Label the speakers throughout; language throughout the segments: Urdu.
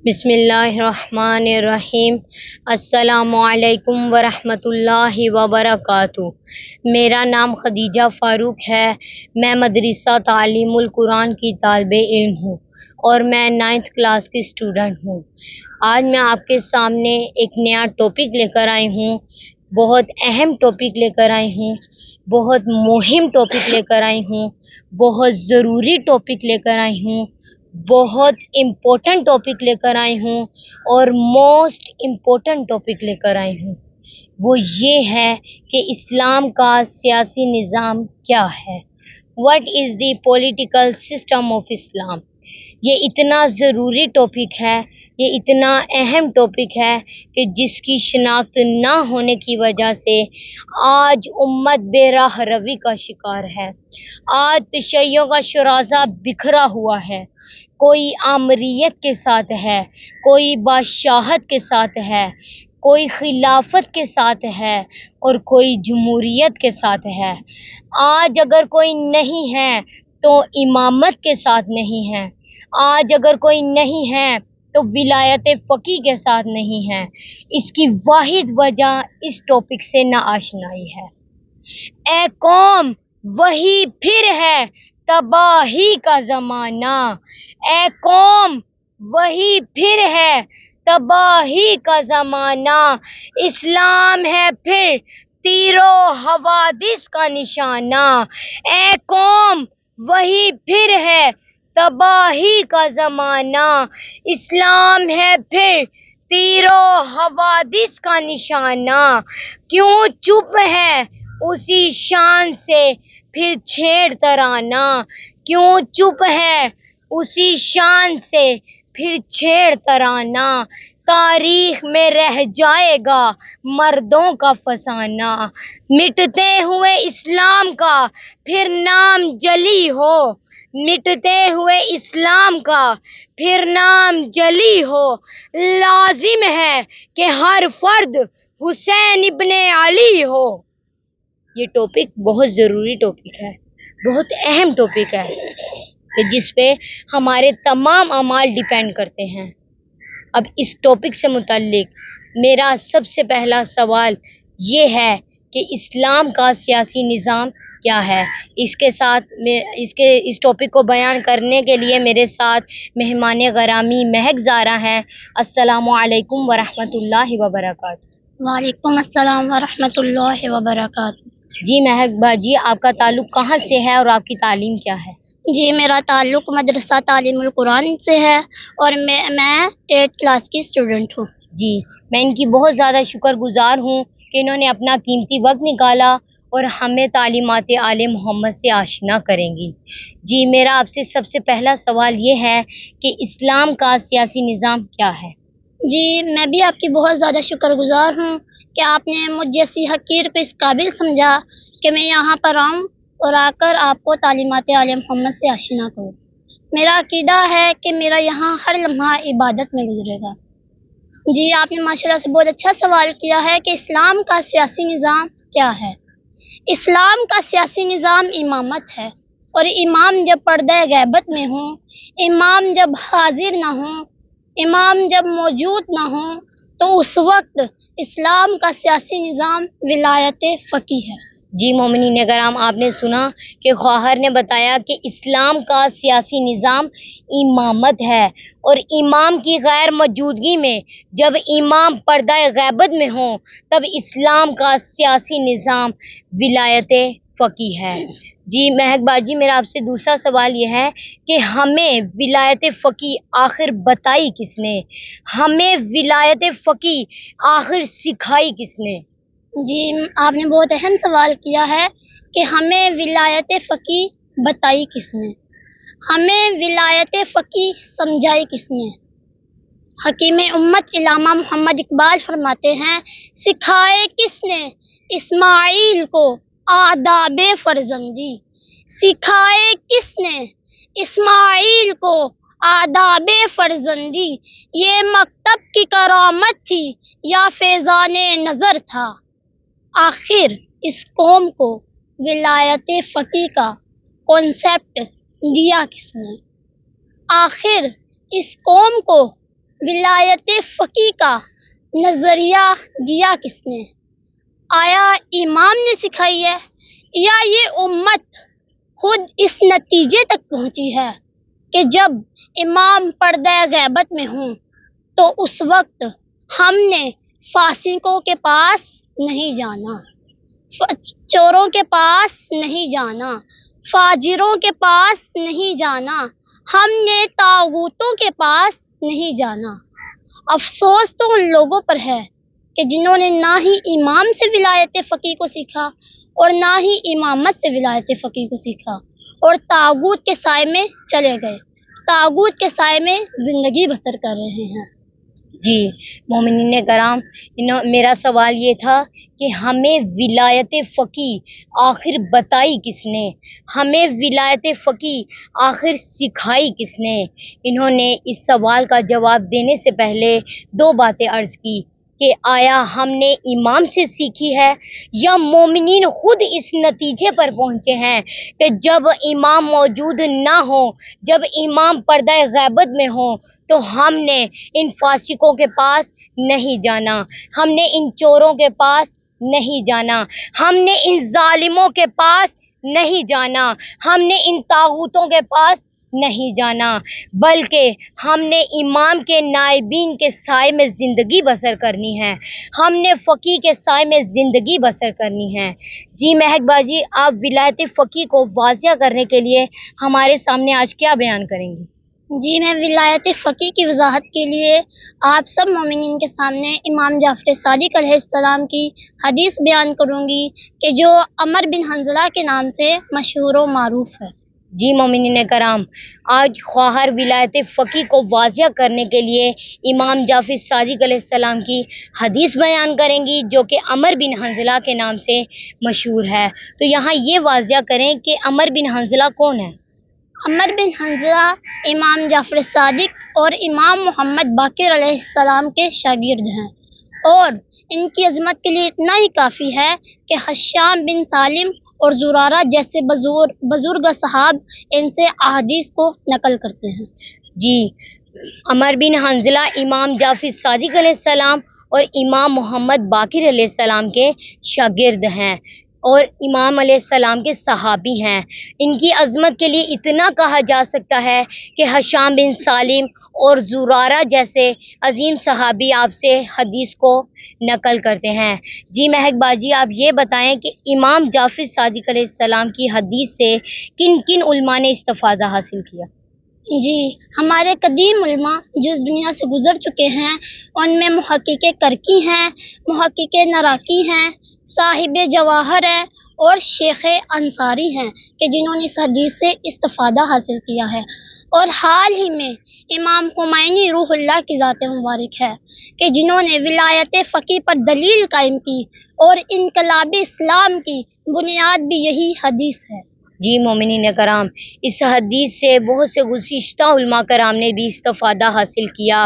Speaker 1: بسم اللہ الرحمن الرحیم۔ السلام علیکم ورحمۃ اللہ وبرکاتہ۔ میرا نام خدیجہ فاروق ہے۔ میں مدرسہ تعلیم القرآن کی طالب علم ہوں اور میں 9th کلاس کی اسٹوڈنٹ ہوں۔ آج میں آپ کے سامنے ایک نیا ٹاپک لے کر آئی ہوں، بہت اہم ٹاپک لے کر آئی ہوں، بہت مہم ٹاپک لے کر آئی ہوں، بہت ضروری ٹاپک لے کر آئی ہوں، بہت امپورٹنٹ ٹاپک لے کر آئی ہوں اور موسٹ امپورٹنٹ ٹاپک لے کر آئی ہوں۔ وہ یہ ہے کہ اسلام کا سیاسی نظام کیا ہے، what is the political system of Islam. یہ اتنا ضروری ٹاپک ہے، یہ اتنا اہم ٹاپک ہے کہ جس کی شناخت نہ ہونے کی وجہ سے آج امت بے راہ روی کا شکار ہے۔ آج تشیعوں کا شراسہ بکھرا ہوا ہے، کوئی آمریت کے ساتھ ہے، کوئی بادشاہت کے ساتھ ہے، کوئی خلافت کے ساتھ ہے اور کوئی جمہوریت کے ساتھ ہے۔ آج اگر کوئی نہیں ہے تو امامت کے ساتھ نہیں ہے، آج اگر کوئی نہیں ہے تو ولایت فقیہ کے ساتھ نہیں ہے۔ اس کی واحد وجہ اس ٹاپک سے ناآشنائی ہے۔ اے قوم، وہی پھر ہے تباہی کا زمانہ۔ اے قوم، وہی پھر ہے تباہی کا زمانہ۔ اسلام ہے پھر تیر و حوادث کا نشانہ۔ اے قوم، وہی پھر ہے تباہی کا زمانہ۔ اسلام ہے پھر تیر و حوادث کا نشانہ۔ کیوں چپ ہے اسی شان سے پھر چھیڑ ترانہ۔ کیوں چپ ہے اسی شان سے پھر چھیڑ ترانہ۔ تاریخ میں رہ جائے گا مردوں کا فسانہ۔ مٹتے ہوئے اسلام کا پھر نام جلی ہو، مٹتے ہوئے اسلام کا پھر نام جلی ہو۔ لازم ہے کہ ہر فرد حسین ابن علی ہو۔ یہ ٹاپک بہت ضروری ٹاپک ہے، بہت اہم ٹاپک ہے کہ جس پہ ہمارے تمام اعمال ڈیپینڈ کرتے ہیں۔ اب اس ٹاپک سے متعلق میرا سب سے پہلا سوال یہ ہے کہ اسلام کا سیاسی نظام کیا ہے۔ اس ٹاپک کو بیان کرنے کے لیے میرے ساتھ مہمان گرامی مہک زارا ہیں۔ السلام علیکم ورحمۃ اللہ وبرکاتہ۔
Speaker 2: وعلیکم السلام ورحمۃ اللہ وبرکاتہ۔
Speaker 1: جی مہک باجی، آپ کا تعلق کہاں سے ہے اور آپ کی تعلیم کیا ہے؟
Speaker 2: جی، میرا تعلق مدرسہ تعلیم القرآن سے ہے اور میں 8th کلاس کی اسٹوڈنٹ ہوں۔
Speaker 1: جی، میں ان کی بہت زیادہ شکر گزار ہوں کہ انہوں نے اپنا قیمتی وقت نکالا اور ہمیں تعلیمات آل محمد سے آشنا کریں گی۔ جی، میرا آپ سے سب سے پہلا سوال یہ ہے کہ اسلام کا سیاسی نظام کیا ہے؟
Speaker 2: جی، میں بھی آپ کی بہت زیادہ شکر گزار ہوں کہ آپ نے مجھ جیسی حقیر کو اس قابل سمجھا کہ میں یہاں پر آؤں اور آ کر آپ کو تعلیمات آل محمد سے آشنا کروں۔ میرا عقیدہ ہے کہ میرا یہاں ہر لمحہ عبادت میں گزرے گا۔ جی، آپ نے ماشاءاللہ سے بہت اچھا سوال کیا ہے کہ اسلام کا سیاسی نظام کیا ہے۔ اسلام کا سیاسی نظام امامت ہے، اور امام جب پردہ غیبت میں ہوں، امام جب حاضر نہ ہوں، امام جب موجود نہ ہوں، تو اس وقت اسلام کا سیاسی نظام ولایت فقیہ ہے۔
Speaker 1: جی مومنین کرام، آپ نے سنا کہ خواہر نے بتایا کہ اسلام کا سیاسی نظام امامت ہے، اور امام کی غیر موجودگی میں جب امام پردہ غیبت میں ہوں تب اسلام کا سیاسی نظام ولایت فقیہ ہے۔ جی مہک باجی، میرا آپ سے دوسرا سوال یہ ہے کہ ہمیں ولایت فقیہ آخر بتائی کس نے، ہمیں ولایت فقیہ آخر سکھائی کس نے؟
Speaker 2: جی، آپ نے بہت اہم سوال کیا ہے کہ ہمیں ولایت فقیہ بتائی کس نے، ہمیں ولایت فقیہ سمجھائی کس نے۔ حکیم امت علامہ محمد اقبال فرماتے ہیں، سکھائے کس نے اسماعیل کو آداب فرزندی، سکھائے کس نے اسماعیل کو آداب فرزندی، یہ مکتب کی کرامت تھی یا فیضان نظر تھا۔ آخر اس قوم کو ولایت فقیہ کا کانسیپٹ دیا کس نے؟ آخر اس قوم کو ولایت فقی کا نظریہ دیا کس نے؟ آیا امام نے سکھائی ہے یا یہ امت خود اس نتیجے تک پہنچی ہے کہ جب امام پردہ غیبت میں ہوں تو اس وقت ہم نے فاسقوں کے پاس نہیں جانا، چوروں کے پاس نہیں جانا، فاجروں کے پاس نہیں جانا، ہم نے طاغوتوں کے پاس نہیں جانا۔ افسوس تو ان لوگوں پر ہے کہ جنہوں نے نہ ہی امام سے ولایت فقی کو سیکھا اور نہ ہی امامت سے ولایت فقی کو سیکھا اور طاغوت کے سائے میں چلے گئے، طاغوت کے سائے میں زندگی بسر کر رہے ہیں۔
Speaker 1: جی مومنین کرام، میرا سوال یہ تھا کہ ہمیں ولایت فقی آخر بتائی کس نے، ہمیں ولایت فقی آخر سکھائی کس نے؟ انہوں نے اس سوال کا جواب دینے سے پہلے دو باتیں عرض کی کہ آیا ہم نے امام سے سیکھی ہے یا مومنین خود اس نتیجے پر پہنچے ہیں کہ جب امام موجود نہ ہو، جب امام پردہ غیبت میں ہو تو ہم نے ان فاسقوں کے پاس نہیں جانا، ہم نے ان چوروں کے پاس نہیں جانا، ہم نے ان ظالموں کے پاس نہیں جانا، ہم نے ان طاغوتوں کے پاس نہیں جانا، بلکہ ہم نے امام کے نائبین کے سائے میں زندگی بسر کرنی ہے، ہم نے فقی کے سائے میں زندگی بسر کرنی ہے۔ جی مہک باجی، آپ ولایت فقی کو واضح کرنے کے لیے ہمارے سامنے آج کیا بیان کریں گی؟
Speaker 2: جی، میں ولایت فقی کی وضاحت کے لیے آپ سب مومنین کے سامنے امام جعفر صادق علیہ السلام کی حدیث بیان کروں گی کہ جو عمر بن حنظلہ کے نام سے مشہور و معروف ہے۔
Speaker 1: جی مومنین کرام، آج خواہر ولایت فقی کو واضح کرنے کے لیے امام جعفر صادق علیہ السلام کی حدیث بیان کریں گی جو کہ عمر بن حنظلہ کے نام سے مشہور ہے۔ تو یہاں یہ واضح کریں کہ عمر بن حنظلہ کون ہے؟
Speaker 2: عمر بن حنظلہ امام جعفر صادق اور امام محمد باقر علیہ السلام کے شاگرد ہیں، اور ان کی عظمت کے لیے اتنا ہی کافی ہے کہ حشام بن سالم اور زرارہ جیسے بزرگ صحاب ان سے احادیث کو نقل کرتے ہیں۔
Speaker 1: جی، عمر بن حنظلہ امام جعفر صادق علیہ السلام اور امام محمد باقر علیہ السلام کے شاگرد ہیں اور امام علیہ السلام کے صحابی ہیں۔ ان کی عظمت کے لیے اتنا کہا جا سکتا ہے کہ حشام بن سالم اور زرارہ جیسے عظیم صحابی آپ سے حدیث کو نقل کرتے ہیں۔ جی مہک باجی، آپ یہ بتائیں کہ امام جعفر صادق علیہ السلام کی حدیث سے کن کن علماء نے استفادہ حاصل کیا؟
Speaker 2: جی، ہمارے قدیم علماء جو اس دنیا سے گزر چکے ہیں ان میں محقق کرکی ہیں، محقق نراقی ہیں، صاحب جواہر ہے اور شیخ انصاری ہیں کہ جنہوں نے اس حدیث سے استفادہ حاصل کیا ہے، اور حال ہی میں امام خمینی روح اللہ کی ذات مبارک ہے کہ جنہوں نے ولایت فقی پر دلیل قائم کی، اور انقلاب اسلام کی بنیاد بھی یہی حدیث ہے۔
Speaker 1: جی مومنین کرام، اس حدیث سے بہت سے گزشتہ علماء کرام نے بھی استفادہ حاصل کیا،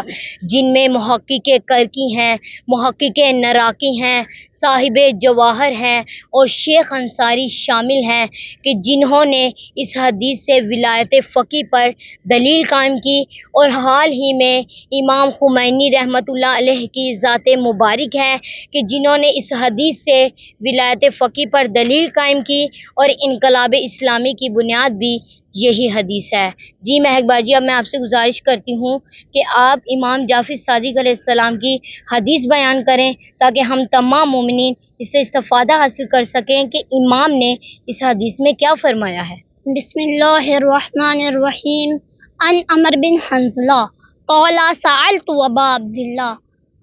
Speaker 1: جن میں محقق کرکی ہیں، محقق نراقی ہیں، صاحب جواہر ہیں اور شیخ انصاری شامل ہیں کہ جنہوں نے اس حدیث سے ولایت فقی پر دلیل قائم کی، اور حال ہی میں امام خمینی رحمۃ اللہ علیہ کی ذات مبارک ہے کہ جنہوں نے اس حدیث سے ولایت فقی پر دلیل قائم کی، اور انقلاب اسلامی کی بنیاد بھی یہی حدیث ہے۔ جی مہک باجی، اب میں آپ سے گزارش کرتی ہوں کہ آپ امام جعفر صادق علیہ السلام کی حدیث بیان کریں تاکہ ہم تمام مومنین اس سے استفادہ حاصل کر سکیں کہ امام نے اس حدیث میں کیا فرمایا ہے۔
Speaker 2: بسم اللہ الرحمن الرحیم۔ عن عمر بن حنظلہ قال سألت ابا عبداللہ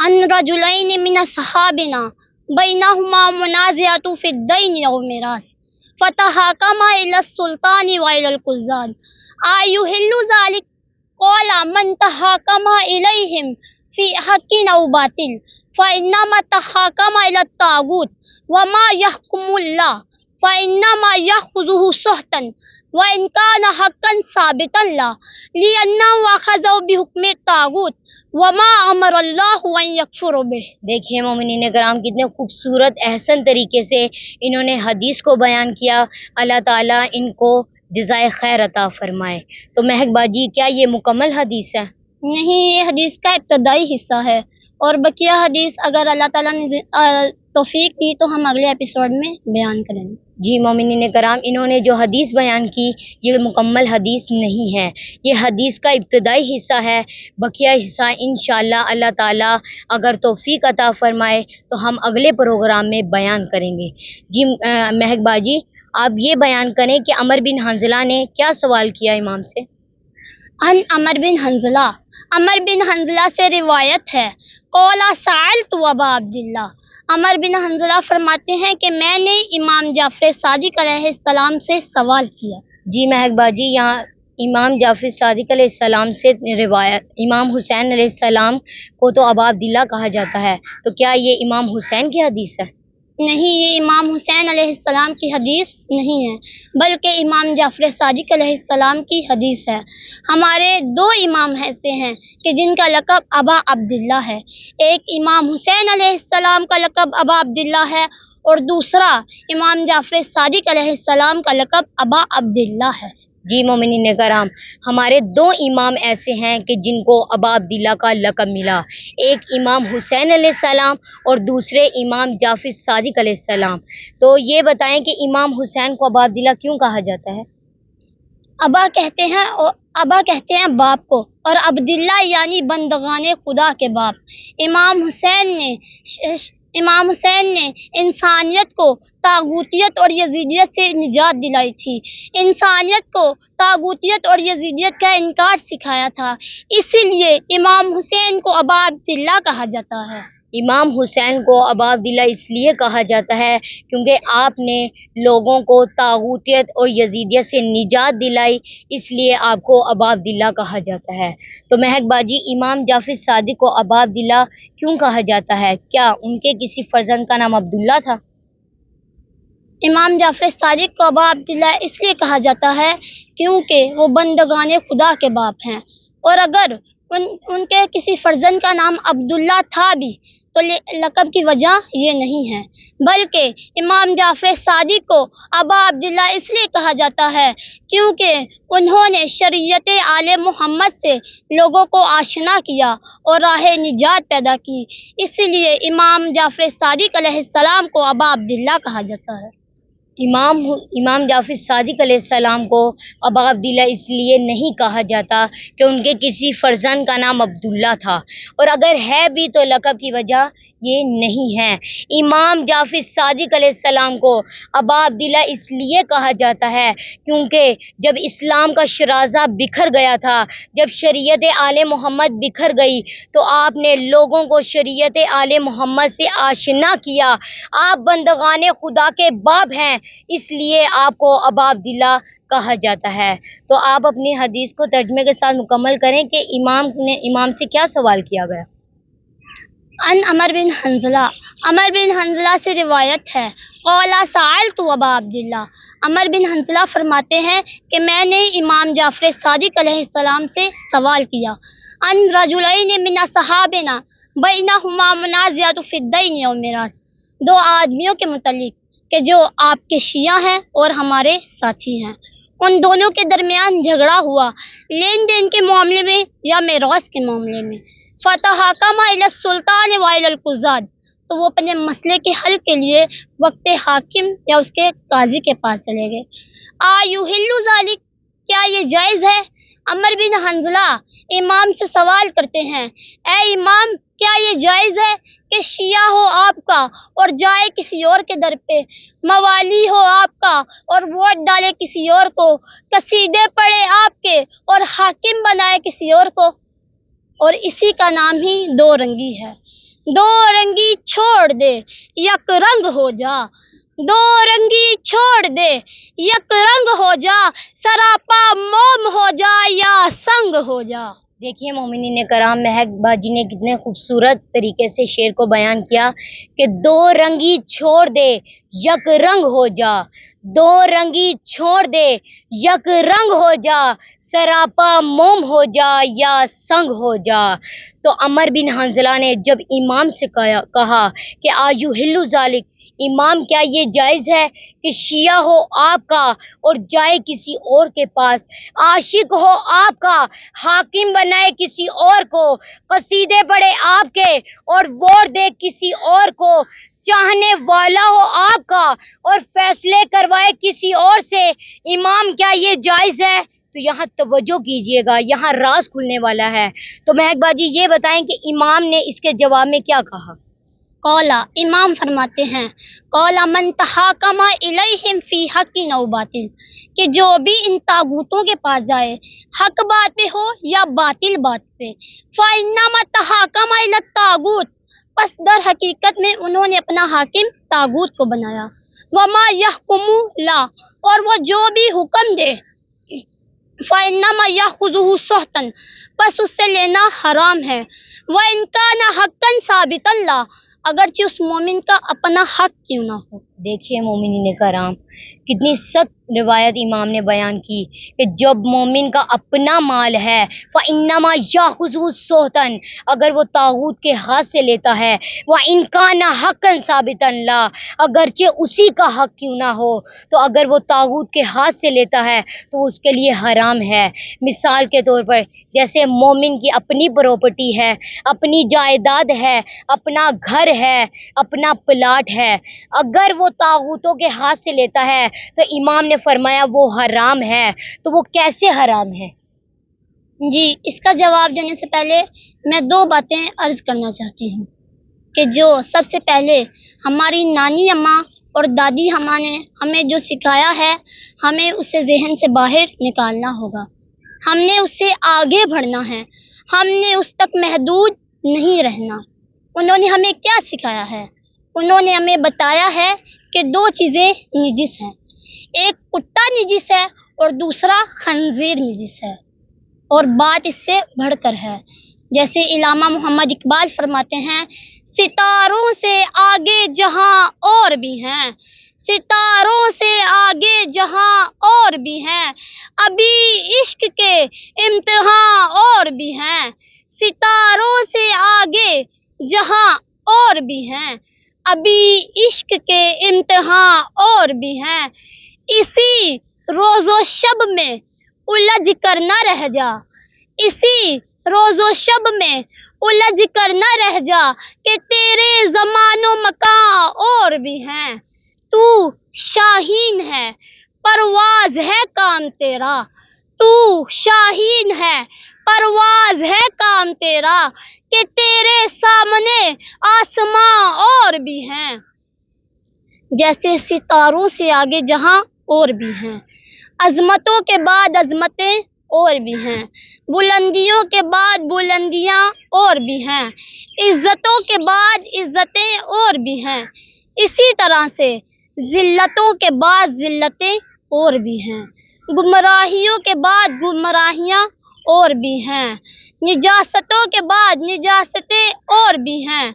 Speaker 2: عن رجلین من صحابنا بینہما منازعۃ فی الدین او میراث فتحاکما الی السلطان و الی القضاة ایحل ذلک؟ قال من تحاکم الیہم فی حق او باطل فانما تحاکم الی الطاغوت وما یحکم اللہ فانما یاخذہ سحتا وان کان حقا ثابتا له لانه اخذ بحکم الطاغوت وما امر اللہ ان یکفر بہ۔
Speaker 1: دیکھیے مومنین کرام، کتنے خوبصورت احسن طریقے سے انہوں نے حدیث کو بیان کیا۔ اللہ تعالیٰ ان کو جزائے خیر عطا فرمائے۔ تو مہک باجی، کیا یہ مکمل حدیث ہے؟
Speaker 2: نہیں، یہ حدیث کا ابتدائی حصہ ہے، اور بقیہ حدیث اگر اللہ تعالیٰ نے توفیق دی تو ہم اگلے ایپیسوڈ میں بیان کریں گے۔
Speaker 1: جی مومنین کرام، انہوں نے جو حدیث بیان کی یہ مکمل حدیث نہیں ہے، یہ حدیث کا ابتدائی حصہ ہے، بقیہ حصہ انشاءاللہ اللہ تعالیٰ اگر توفیق عطا فرمائے تو ہم اگلے پروگرام میں بیان کریں گے۔ جی مہک باجی، آپ یہ بیان کریں کہ عمر بن حنظلہ نے کیا سوال کیا امام سے؟
Speaker 2: ان عمر بن حنظلہ سے روایت ہے، قولا سألت ابا عبداللہ، عمر بن حنظلہ فرماتے ہیں کہ میں نے امام جعفر صادق علیہ السلام سے سوال کیا۔
Speaker 1: جی مہک باجی، یہاں امام جعفر صادق علیہ السلام سے روایت، امام حسین علیہ السلام کو تو ابا عبداللہ کہا جاتا ہے، تو کیا یہ امام حسین کی حدیث ہے؟
Speaker 2: نہیں، یہ امام حسین علیہ السلام کی حدیث نہیں ہے، بلکہ امام جعفر صادق علیہ السلام کی حدیث ہے۔ ہمارے دو امام ایسے ہیں کہ جن کا لقب ابا عبداللہ ہے، ایک امام حسین علیہ السلام کا لقب ابا عبداللہ ہے، اور دوسرا امام جعفر صادق علیہ السلام کا لقب ابا عبداللہ ہے۔
Speaker 1: جی مومنین کرام، ہمارے دو امام ایسے ہیں کہ جن کو ابا عبداللہ کا لقب ملا، ایک امام حسین علیہ السلام اور دوسرے امام جعفر صادق علیہ السلام۔ تو یہ بتائیں کہ امام حسین کو ابا عبداللہ کیوں کہا جاتا ہے؟
Speaker 2: ابا کہتے ہیں باپ کو، اور عبداللہ یعنی بندگان خدا کے باپ۔ امام حسین نے انسانیت کو طاغوتیت اور یزیدیت سے نجات دلائی تھی، انسانیت کو طاغوتیت اور یزیدیت کا انکار سکھایا تھا، اسی لیے امام حسین کو ابا عبداللہ کہا جاتا ہے۔
Speaker 1: امام حسین کو ابا عبداللہ اس لیے کہا جاتا ہے کیونکہ آپ نے لوگوں کو طاغوتیت اور یزیدیت سے نجات دلائی، اس لیے آپ کو ابا عبداللہ کہا جاتا ہے۔ تو مہک باجی، امام جعفر صادق کو ابا عبداللہ کیوں کہا جاتا ہے؟ کیا ان کے کسی فرزند کا نام عبداللہ تھا؟
Speaker 2: امام جعفر صادق کو ابا عبداللہ اس لیے کہا جاتا ہے کیونکہ وہ بندگان خدا کے باپ ہیں، اور اگر ان کے کسی فرزند کا نام عبداللہ تھا بھی تو لقب کی وجہ یہ نہیں ہے، بلکہ امام جعفر صادق کو ابا عبداللہ اس لیے کہا جاتا ہے کیونکہ انہوں نے شریعت آل محمد سے لوگوں کو آشنا کیا اور راہ نجات پیدا کی، اسی لیے امام جعفر صادق علیہ السلام کو ابا عبداللہ کہا جاتا ہے۔
Speaker 1: امام جعفر صادق علیہ السلام کو ابا عبداللہ اس لیے نہیں کہا جاتا کہ ان کے کسی فرزند کا نام عبداللہ تھا، اور اگر ہے بھی تو لقب کی وجہ یہ نہیں ہے۔ امام جعفر صادق علیہ السلام کو ابا عبداللہ اس لیے کہا جاتا ہے کیونکہ جب اسلام کا شرازہ بکھر گیا تھا، جب شریعت آل محمد بکھر گئی تو آپ نے لوگوں کو شریعت آل محمد سے آشنا کیا۔ آپ بندگان خدا کے باپ ہیں، اس لیے آپ کو ابا عبداللہ کہا جاتا ہے۔ تو آپ اپنی حدیث کو ترجمے کے ساتھ مکمل کریں کہ امام سے کیا سوال کیا گیا۔
Speaker 2: ان عمر بن حنظلہ سے روایت ہے، قولا سألت ابا عبداللہ، عمر بن حنظلہ فرماتے ہیں کہ میں نے امام جعفر صادق علیہ السلام سے سوال کیا، ان رجلین من اصحابنا بینہما منازعۃ فی الدین والمیراث، دو آدمیوں کے متعلق کہ جو آپ کے شیعہ ہیں اور ہمارے ساتھی ہیں، ان دونوں کے درمیان جھگڑا ہوا لین دین کے معاملے میں یا میراث کے معاملے میں، فتحاکما الی السلطان و الی القضاۃ، تو وہ اپنے مسئلے کے حل کے لیے وقت حاکم یا اس کے قاضی کے پاس چلے گئے۔ ایحل ذلک، کیا یہ جائز ہے؟ عمر بن حنظلہ امام سے سوال کرتے ہیں، اے امام، کیا یہ جائز ہے کہ شیعہ ہو آپ کا اور جائے کسی اور کے در پہ، موالی ہو آپ کا اور ووٹ ڈالے کسی اور کو، قصیدے پڑھے آپ کے اور حاکم بنائے کسی اور کو، اور اسی کا نام ہی دو رنگی ہے۔ دو رنگی چھوڑ دے یک رنگ ہو جا، دو رنگی چھوڑ دے یک رنگ ہو جا، سراپا موم ہو جا یا سنگ ہو جا۔
Speaker 1: دیکھیے مومنین کرام، مہک باجی نے کتنے خوبصورت طریقے سے شعر کو بیان کیا کہ دو رنگی چھوڑ دے یک رنگ ہو جا، دو رنگی چھوڑ دے یک رنگ ہو جا، سراپا موم ہو جا یا سنگ ہو جا۔ تو عمر بن حنظلہ نے جب امام سے کہا کہ ایحل ذلک، امام کیا یہ جائز ہے کہ شیعہ ہو آپ کا اور جائے کسی اور کے پاس، عاشق ہو آپ کا حاکم بنائے کسی اور کو، قصیدے پڑھے آپ کے اور ووٹ دے کسی اور کو، چاہنے والا ہو آپ کا اور فیصلے کروائے کسی اور سے، امام کیا یہ جائز ہے؟ تو یہاں توجہ کیجئے گا، یہاں راز کھلنے والا ہے۔ تو مہک باجی یہ بتائیں کہ امام نے اس کے جواب میں کیا کہا؟
Speaker 2: قولا، امام فرماتے ہیں قولا من تحاکم الیہم فی حق او باطل، کہ جو بھی ان طاغوتوں کے پاس جائے، حق بات پہ ہو یا باطل بات پہ، فإنما تحاکم الی الطاغوت، پس در حقیقت میں انہوں نے اپنا حاکم طاغوت کو بنایا، وما یحکم لا، اور وہ جو بھی حکم دے، فإنما یأخذہ سحتا، پس اس سے لینا حرام ہے، وإن کان حقا ثابتا لا، اگرچہ اس مومن کا اپنا حق کیوں نہ ہو۔
Speaker 1: دیکھیے مومنین کرام، کتنی سخت روایت امام نے بیان کی کہ جب مومن کا اپنا مال ہے فَإِنَّمَا يَأْخُذُهُ سُحْتًا، اگر وہ طاغوت کے ہاتھ سے لیتا ہے، وَإِنْ كَانَ حَقًّا ثَابِتًا لَا، اگرچہ اسی کا حق کیوں نہ ہو، تو اگر وہ طاغوت کے ہاتھ سے لیتا ہے تو اس کے لیے حرام ہے۔ مثال کے طور پر جیسے مومن کی اپنی پراپرٹی ہے، اپنی جائیداد ہے، اپنا گھر ہے، اپنا پلاٹ ہے، اگر وہ طاغوتوں کے ہاتھ سے لیتا ہے تو امام نے فرمایا وہ حرام ہے۔ تو وہ کیسے حرام ہے؟
Speaker 2: جی، اس کا جواب دینے سے پہلے میں دو باتیں عرض کرنا چاہتی ہوں کہ جو سب سے پہلے ہماری نانی اماں اور دادی اماں نے ہمیں جو سکھایا ہے، ہمیں اسے ذہن سے باہر نکالنا ہوگا، ہم نے اس سے آگے بڑھنا ہے، ہم نے اس تک محدود نہیں رہنا۔ انہوں نے ہمیں کیا سکھایا ہے؟ انہوں نے ہمیں بتایا ہے کہ دو چیزیں نجس ہیں، ایک کتا نجس ہے اور دوسرا خنزیر نجس ہے، اور بات اس سے بڑھ کر ہے، جیسے علامہ محمد اقبال فرماتے ہیں، ستاروں سے آگے جہاں اور بھی ہیں، ستاروں سے آگے جہاں اور بھی ہیں، ابھی عشق کے امتحان اور بھی ہیں، ستاروں سے آگے جہاں اور بھی ہیں، ابھی عشق کے امتحان اور بھی ہیں، اسی روز و شب میں الجھ کر نہ رہ جا، اسی روز و شب میں الجھ کر نہ رہ جا، کہ تیرے زمان و مکان اور بھی ہیں، تو شاہین ہے پرواز ہے کام تیرا، تو شاہین ہے پرواز ہے کام تیرا، کہ تیرے سامنے آسماں اور بھی ہیں، جیسے ستاروں سے آگے جہاں اور بھی ہیں، عظمتوں کے بعد عظمتیں اور بھی ہیں، بلندیوں کے بعد بلندیاں اور بھی ہیں، عزتوں کے بعد عزتیں اور بھی ہیں، اسی طرح سے ذلتوں کے بعد ذلتیں اور بھی ہیں، گمراہیوں کے بعد گمراہیاں اور بھی ہیں، نجاستوں کے بعد نجاستیں اور بھی ہیں،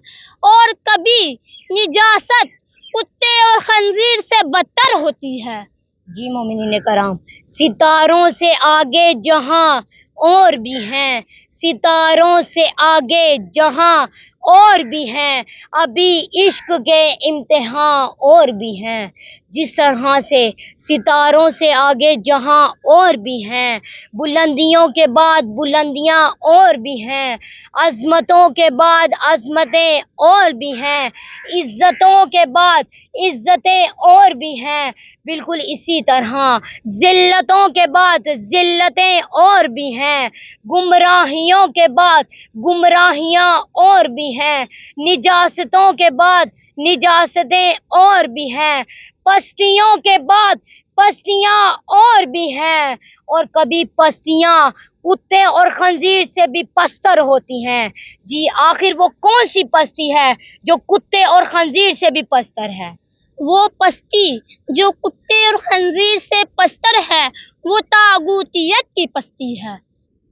Speaker 2: اور کبھی نجاست کتے اور خنزیر سے بدتر ہوتی ہے۔
Speaker 1: جی مومنین کرام، ستاروں سے آگے جہاں اور بھی ہیں، ستاروں سے آگے جہاں اور بھی ہیں، ابھی عشق کے امتحان اور بھی ہیں، جس طرح سے ستاروں سے آگے جہاں اور بھی ہیں، بلندیوں کے بعد بلندیاں اور بھی ہیں، عظمتوں کے بعد عظمتیں اور بھی ہیں، عزتوں کے بعد عزتیں اور بھی ہیں، بالکل اسی طرح ذلتوں کے بعد ذلتیں اور بھی ہیں، گمراہیوں کے بعد گمراہیاں اور بھی ہیں، نجاستوں کے بعد نجاستیں اور بھی ہیں، پستیوں کے بعد پستیاں اور بھی ہیں، اور کبھی پستیاں کتے اور خنزیر سے بھی پستر ہوتی ہیں۔ جی آخر وہ کون سی پستی ہے جو کتے اور خنزیر سے بھی پستر ہے؟
Speaker 2: وہ پستی جو کتے اور خنزیر سے پستر ہے وہ طاغوتیت کی پستی ہے۔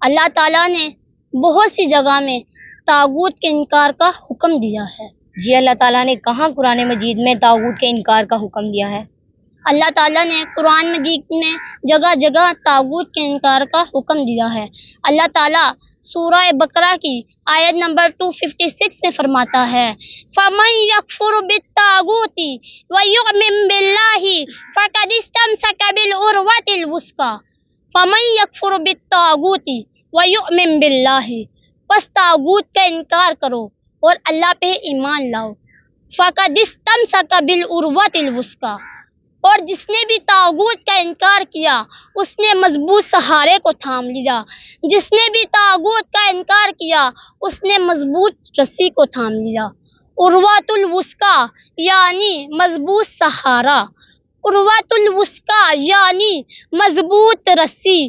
Speaker 2: اللہ تعالیٰ نے بہت سی جگہ میں طاغوت کے انکار کا حکم دیا ہے۔
Speaker 1: جی اللہ تعالیٰ نے کہاں قرآن مجید میں طاغوت کے انکار کا حکم دیا ہے؟
Speaker 2: اللہ تعالیٰ نے قرآن مجید میں جگہ جگہ طاغوت کے انکار کا حکم دیا ہے۔ اللہ تعالیٰ سورہ بقرہ کی آیت نمبر 256 میں فرماتا ہے فَمَن يَكْفُرُ بِالطَّاغُوتِ وَيُؤْمِن بِاللَّهِ فَقَدِ اسْتَمْسَكَ بِالْعُرْوَةِ الْوُثْقَىٰ فَمَن يَكْفُرُ بِالطَّاغُوتِ وَيُؤْمِن بِاللَّهِ پس طاغوت کا انکار کرو اور اللہ پہ ایمان لاؤ۔ فَقَدِ اسْتَمْسَكَ بِالْعُرْوَةِ الْوُثْقَىٰ اور جس نے بھی طاغوت کا انکار کیا اس نے مضبوط سہارے کو تھام لیا، جس نے بھی طاغوت کا انکار کیا اس نے مضبوط رسی کو تھام لیا۔ عروۃ الوثقیٰ یعنی مضبوط سہارا، عروۃ الوثقیٰ یعنی مضبوط رسی،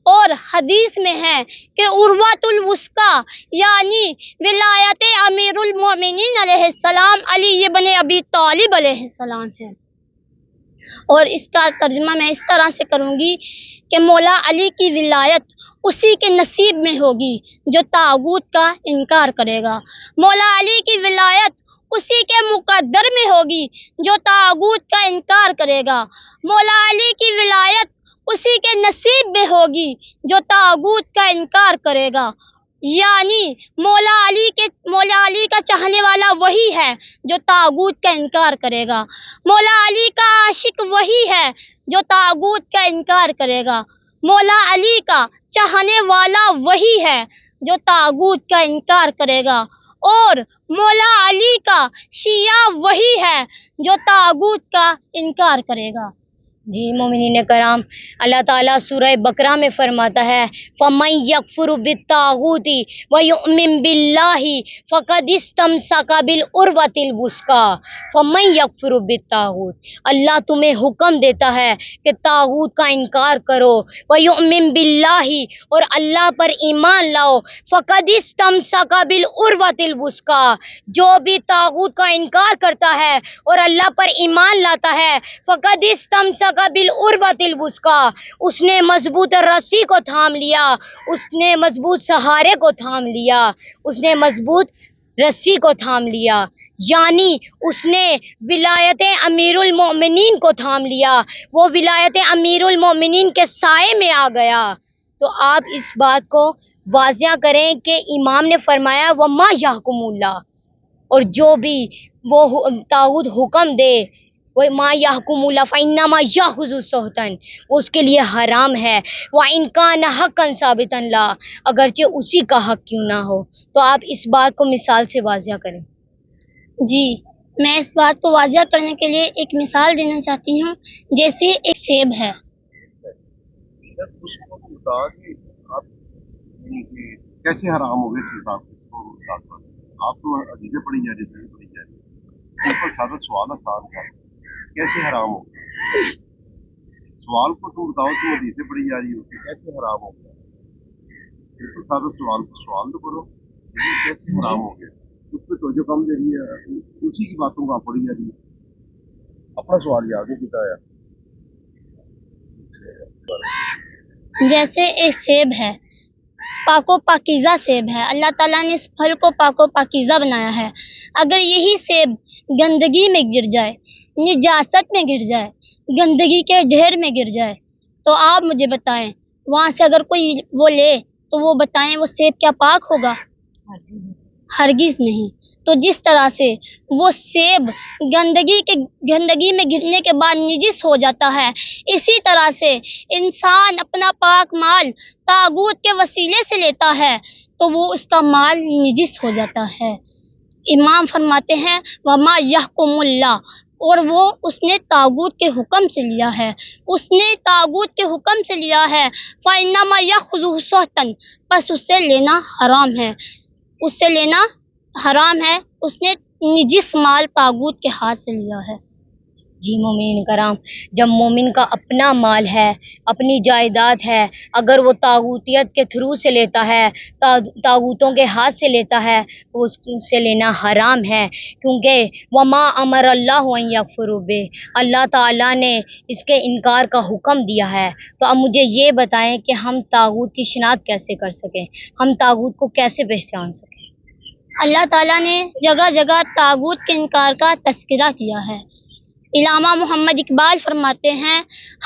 Speaker 2: اور حدیث میں ہے کہ عروۃ الوثقیٰ یعنی ولایت امیر المومنین علیہ السلام علی بن ابی طالب علیہ السلام ہے۔ اور اس کا ترجمہ میں اس طرح سے کروں گی کہ مولا علی کی ولایت اسی کے نصیب میں ہوگی جو طاغوت کا انکار کرے گا، مولا علی کی ولایت اسی کے مقدر میں ہوگی جو طاغوت کا انکار کرے گا، مولا علی کی ولایت اسی کے نصیب میں ہوگی جو طاغوت کا انکار کرے گا، یعنی مولا علی کا چاہنے والا وہی ہے جو طاغوت کا انکار کرے گا، مولا علی کا عاشق وہی ہے جو طاغوت کا انکار کرے گا، مولا علی کا چاہنے والا وہی ہے جو طاغوت کا انکار کرے گا، اور مولا علی کا شیعہ وہی ہے جو طاغوت کا انکار کرے گا۔
Speaker 1: جی مومنین کرام، اللہ تعالیٰ سورہ بقرہ میں فرماتا ہے فَمَن يَكْفُرُ بِالطَّاغُوتِ وَيُؤْمِن بِاللَّهِ فَقَدِ اسْتَمْسَكَ بِالْعُرْوَةِ الْوُثْقَىٰ فَمَن يَكْفُرُ بِالطَّاغُوتِ اللہ تمہیں حکم دیتا ہے کہ طاغوت کا انکار کرو، وَيُؤْمِن بِاللَّهِ اور اللہ پر ایمان لاؤ، فَقَدِ اسْتَمْسَكَ بِالْعُرْوَةِ الْوُثْقَىٰ جو بھی طاغوت کا انکار کرتا ہے اور اللہ پر ایمان لاتا ہے، فَقَدِ اسْتَمْسَكَ بالعروۃ الوثقیٰ اس نے مضبوط رسی کو تھام لیا، اس نے مضبوط سہارے کو تھام لیا، اس نے مضبوط رسی کو تھام لیا، یعنی اس نے ولایت امیر المومنین کو تھام لیا، وہ ولایت امیر المومنین کے سائے میں آ گیا۔ تو آپ اس بات کو واضح کریں کہ امام نے فرمایا وما یحکم اللہ، اور جو بھی وہ طاغوت حکم دے وہ ما یحکم اللہ فإنما یأخذ سحتن اس کے لیے حرام ہے، وإن کان حقا ثابتا لا اگرچہ اسی کا حق کیوں نہ ہو۔ تو آپ اس بات کو مثال سے واضح کریں۔
Speaker 2: جی میں اس بات کو واضح کرنے کے لیے ایک مثال دینا چاہتی ہوں، جیسے ایک سیب ہے۔
Speaker 3: کیسے حرام ہو گئے آپ تو عزیزیں پڑھی جا رہی سمپل سادہ سوال آسان تھا، کیسے حرام ہو گیا؟ سوال کو تو بتاؤ، تم حدیثیں پڑھی جا رہی ہو کیسے حرام ہو گیا؟ بالکل سادہ سوال تو کرو، کیسے حرام ہو گیا؟ اس پہ توجہ کم دے رہی ہے، اسی کی باتوں کو آپ پڑھی جا رہی ہے، اپنا سوال یاد نہیں بتایا۔
Speaker 2: جیسے ایک سیب ہے، پاک و پاکیزہ سیب ہے، اللہ تعالیٰ نے اس پھل کو پاک و پاکیزہ بنایا ہے، اگر یہی سیب گندگی میں گر جائے، نجاست میں گر جائے، گندگی کے ڈھیر میں گر جائے، تو آپ مجھے بتائیں وہاں سے اگر کوئی وہ لے تو وہ بتائیں وہ سیب کیا پاک ہوگا؟ ہرگز نہیں۔ تو جس طرح سے وہ سیب گندگی میں گرنے کے بعد نجس ہو جاتا ہے، اسی طرح سے انسان اپنا پاک مال طاغوت کے وسیلے سے لیتا ہے تو وہ اس کا مال نجس ہو جاتا ہے۔ امام فرماتے ہیں وما یحکم اللہ، اور وہ اس نے طاغوت کے حکم سے لیا ہے، اس نے طاغوت کے حکم سے لیا ہے، فإنما یأخذ سحتا پس اس سے لینا حرام ہے، اس سے لینا حرام ہے، اس نے نجس مال طاغوت کے ہاتھ سے لیا ہے۔
Speaker 1: جی مومنین کرام، جب مومن کا اپنا مال ہے، اپنی جائیداد ہے، اگر وہ طاغوتیت کے تھرو سے لیتا ہے، طاغوتوں کے ہاتھ سے لیتا ہے تو اس سے لینا حرام ہے، کیونکہ وما امر اللہ ان یکفروا بہ اللہ تعالیٰ نے اس کے انکار کا حکم دیا ہے۔ تو اب مجھے یہ بتائیں کہ ہم طاغوت کی شناخت کیسے کر سکیں، ہم طاغوت کو کیسے پہچان سکیں؟
Speaker 2: اللہ تعالیٰ نے جگہ جگہ طاغوت کے انکار کا تذکرہ کیا ہے۔ علامہ محمد اقبال فرماتے ہیں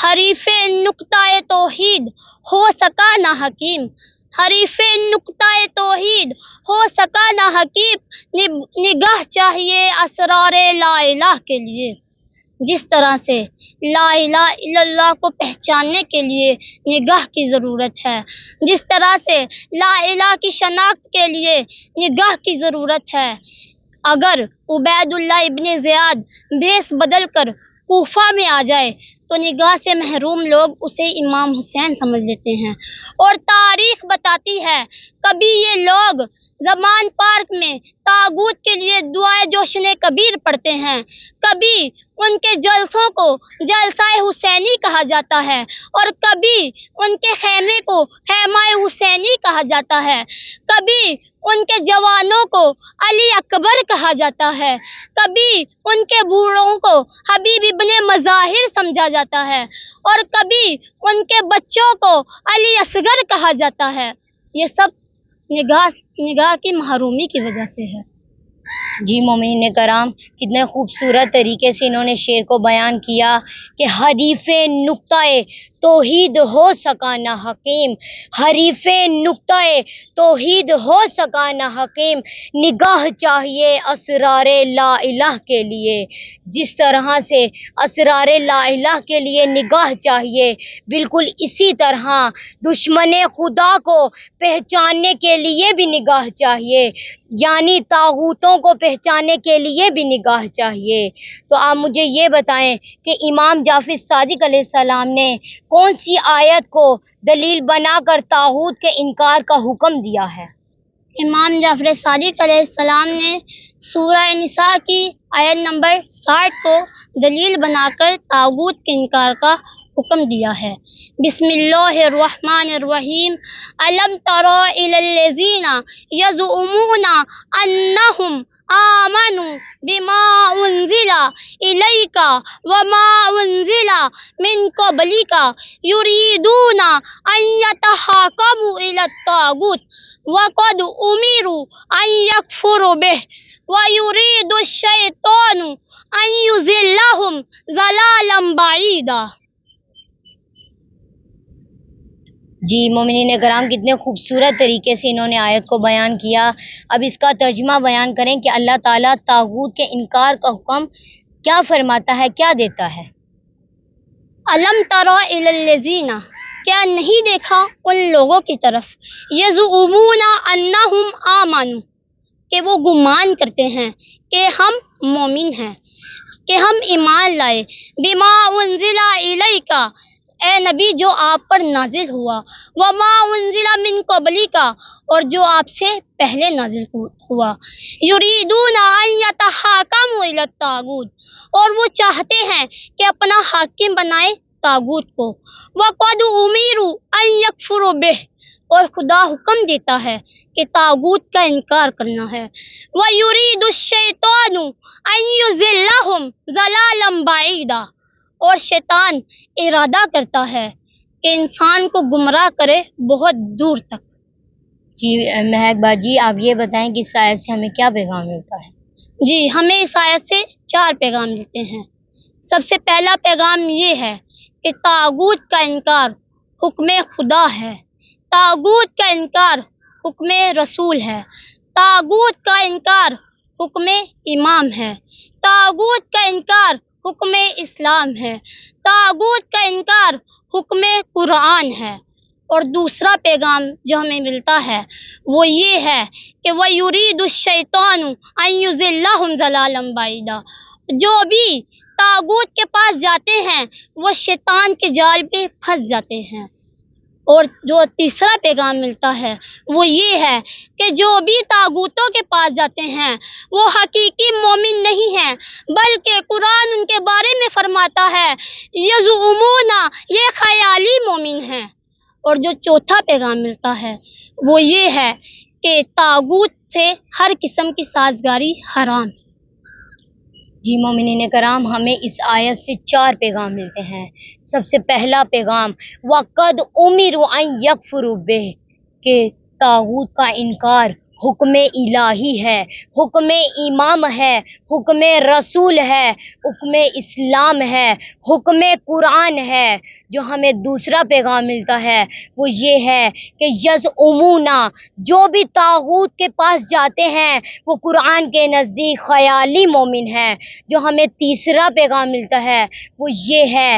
Speaker 2: حریف نقطۂ توحید ہو سکا نہ حکیم، حریف نقطۂ توحید ہو سکا نہ حکیم، نگاہ چاہیے اسرار لا الہ کے لیے۔ جس طرح سے لا الہ الا اللہ کو پہچاننے کے لیے نگاہ کی ضرورت ہے، جس طرح سے لا الہ کی شناخت کے لیے نگاہ کی ضرورت ہے، اگر عبید اللہ ابن زیاد بھیس بدل کر کوفہ میں آ جائے تو نگاہ سے محروم لوگ اسے امام حسین سمجھ لیتے ہیں، اور تاریخ بتاتی ہے کبھی یہ لوگ زمان پارک میں طاغوت کے لیے دعائے جوشن کبیر پڑھتے ہیں، کبھی ان کے جلسوں کو جلسہ حسینی کہا جاتا ہے، اور کبھی ان کے خیمے کو خیمہ حسینی کہا جاتا ہے، کبھی ان کے جوانوں کو علی اکبر کہا جاتا ہے، کبھی ان کے بوڑھوں کو حبیب ابن مظاہر سمجھا جاتا ہے، اور کبھی ان کے بچوں کو علی اصغر کہا جاتا ہے۔ یہ سب نگاہ کی محرومی کی وجہ سے ہے۔
Speaker 1: جی مومنین کرام، کتنے خوبصورت طریقے سے انہوں نے شعر کو بیان کیا کہ حریف نقطۂ توحید ہو سکا نہ حکیم، حریف نقطۂ توحید ہو سکا نہ حکیم، نگاہ چاہیے اسرار لا الہ کے لیے۔ جس طرح سے اسرار لا الہ کے لیے نگاہ چاہیے، بالکل اسی طرح دشمن خدا کو پہچاننے کے لیے بھی نگاہ چاہیے، یعنی طاغوتوں کو پہچاننے کے لیے بھی نگاہ چاہیے۔ تو آپ مجھے یہ بتائیں کہ امام جعفر صادق علیہ السلام نے کون سی آیت کو دلیل بنا کر طاغوت کے انکار کا حکم دیا ہے؟
Speaker 2: امام جعفر صادق علیہ السلام نے سورہ نساء کی آیت نمبر 60 کو دلیل بنا کر طاغوت کے انکار کا حکم دیا ہے۔ بسم اللہ الرحمن الرحیم، الم تر الی الذین یزعمون انہم آمنوا بما انزل الیک وما انزل من قبلک یریدون ان یتحاکموا الی الطاغوت وقد امروا ان یکفروا بہ ویرید الشیطان ان یضلهم ضلالا بعیدا۔
Speaker 1: جی مومنین کرام، کتنے خوبصورت طریقے سے انہوں نے آیت کو بیان کیا۔ اب اس کا ترجمہ بیان کریں کہ اللہ تعالیٰ طاغوت کے انکار کا حکم کیا فرماتا ہے، کیا دیتا ہے؟
Speaker 2: الم تر الی الذین، کیا نہیں دیکھا ان لوگوں کی طرف، یزعمون انہم آمنوا، کہ وہ گمان کرتے ہیں کہ ہم مومن ہیں، کہ ہم ایمان لائے، بما انزل الیک، اے نبی جو آپ پر نازل ہوا، وما انزل من قبلک، اور جو آپ سے پہلے نازل ہوا، یریدون ان یتحاکموا الی الطاغوت، اور وہ چاہتے ہیں کہ اپنا حاکم بنائے طاغوت کو، وقد امروا ان یکفروا بہ، اور خدا حکم دیتا ہے کہ طاغوت کا انکار کرنا ہے، وَيُرِيدُ الشَّيْطَانُ أَن يُضِلَّهُمْ ضَلَالًا بَعِيدًا، اور شیطان ارادہ کرتا ہے کہ انسان کو گمراہ کرے بہت دور تک۔
Speaker 1: جی مہک باجی، آپ یہ بتائیں کہ اس آیت سے ہمیں کیا پیغام ملتا ہے؟
Speaker 2: جی، ہمیں اس آیت سے 4 پیغام ملتے ہیں۔ سب سے پہلا پیغام یہ ہے کہ طاغوت کا انکار حکم خدا ہے، طاغوت کا انکار حکم رسول ہے، طاغوت کا انکار حکم امام ہے، طاغوت کا انکار حکم اسلام ہے، طاغوت کا انکار حکم قرآن ہے۔ اور دوسرا پیغام جو ہمیں ملتا ہے وہ یہ ہے کہ وَيُرِيدُ الشَّيْطَانُ أَن يُضِلَّهُمْ ضَلَالًا بَعِيدًا، جو بھی طاغوت کے پاس جاتے ہیں وہ شیطان کے جال پہ پھنس جاتے ہیں۔ اور جو تیسرا پیغام ملتا ہے وہ یہ ہے کہ جو بھی طاغوتوں کے پاس جاتے ہیں وہ حقیقی مومن نہیں ہیں، بلکہ قرآن ان کے بارے میں فرماتا ہے یزعمون، یہ خیالی مومن ہیں۔ اور جو چوتھا پیغام ملتا ہے وہ یہ ہے کہ طاغوت سے ہر قسم کی سازگاری حرام ہے۔
Speaker 1: جی مومنین کرام، ہمیں اس آیت سے 4 پیغام ملتے ہیں۔ سب سے پہلا پیغام وَقَدْ أُمِرُوا أَن يَكْفُرُوا بِهِ، کہ طاغوت کا انکار حکم الہی ہے، حکم امام ہے، حکم رسول ہے، حکم اسلام ہے، حکم قرآن ہے۔ جو ہمیں دوسرا پیغام ملتا ہے وہ یہ ہے کہ یزعمونا، جو بھی طاغوت کے پاس جاتے ہیں وہ قرآن کے نزدیک خیالی مومن ہیں۔ جو ہمیں تیسرا پیغام ملتا ہے وہ یہ ہے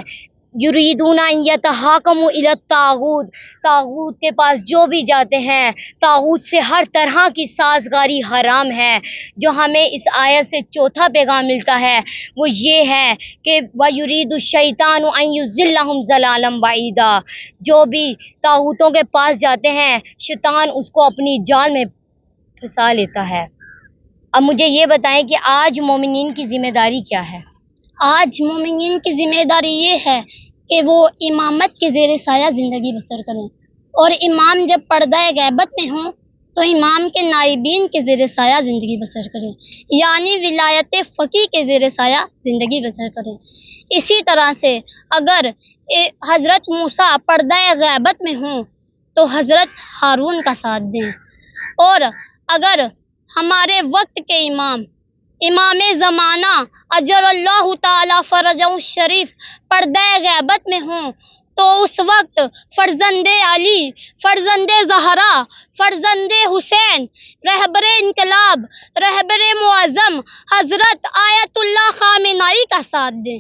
Speaker 1: یریدون ان یتحاکموا الی الطاغوت، طاغوت کے پاس جو بھی جاتے ہیں طاغوت سے ہر طرح کی سازگاری حرام ہے۔ جو ہمیں اس آیت سے چوتھا پیغام ملتا ہے وہ یہ ہے کہ وَيُرِيدُ الشَّيْطَانُ أَن يُضِلَّهُمْ ضَلَالًا بَعِيدًا، جو بھی طاغوتوں کے پاس جاتے ہیں شیطان اس کو اپنی جال میں پھنسا لیتا ہے۔ اب مجھے یہ بتائیں کہ آج مومنین کی ذمہ داری کیا ہے؟
Speaker 2: آج مومنین کی ذمہ داری یہ ہے کہ وہ امامت کے زیر سایہ زندگی بسر کریں، اور امام جب پردہ غیبت میں ہوں تو امام کے نائبین کے زیر سایہ زندگی بسر کریں، یعنی ولایت فقیہ کے زیر سایہ زندگی بسر کریں۔ اسی طرح سے اگر حضرت موسیٰ پردہ غیبت میں ہوں تو حضرت ہارون کا ساتھ دیں، اور اگر ہمارے وقت کے امام زمانہ اجر اللہ تعالی فرجہ شریف پردہ غیبت میں ہوں تو اس وقت فرزند علی، فرزند زہرا، فرزند حسین، رہبر انقلاب، رہبر معظم حضرت آیت اللہ خامنائی کا ساتھ دیں۔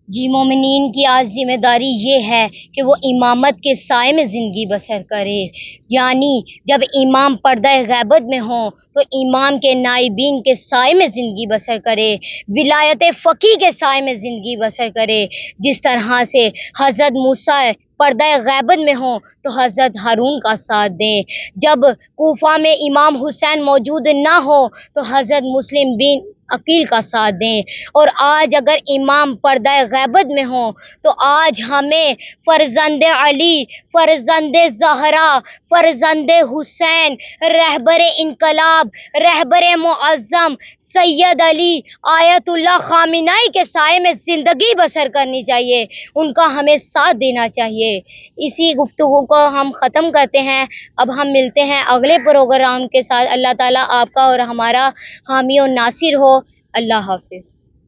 Speaker 1: جی، مومنین کی آج ذمہ داری یہ ہے کہ وہ امامت کے سائے میں زندگی بسر کرے، یعنی جب امام پردہ غیبت میں ہوں تو امام کے نائبین کے سائے میں زندگی بسر کرے، ولایت فقیہ کے سائے میں زندگی بسر کرے۔ جس طرح سے حضرت موسیٰ پردہ غیبت میں ہوں تو حضرت ہارون کا ساتھ دیں، جب کوفہ میں امام حسین موجود نہ ہو تو حضرت مسلم بن عقیل کا ساتھ دیں، اور آج اگر امام پردہ غیبت میں ہوں تو آج ہمیں فرزند علی، فرزند زہرا، فرزند حسین، رہبر انقلاب، رہبر معظم سید علی آیت اللہ خامنائی کے سائے میں زندگی بسر کرنی چاہیے، ان کا ہمیں ساتھ دینا چاہیے۔ اسی گفتگو کو ہم ختم کرتے ہیں، اب ہم ملتے ہیں اگلے پروگرام کے ساتھ۔ اللہ تعالیٰ آپ کا اور ہمارا حامی و ناصر ہو۔ اللہ حافظ۔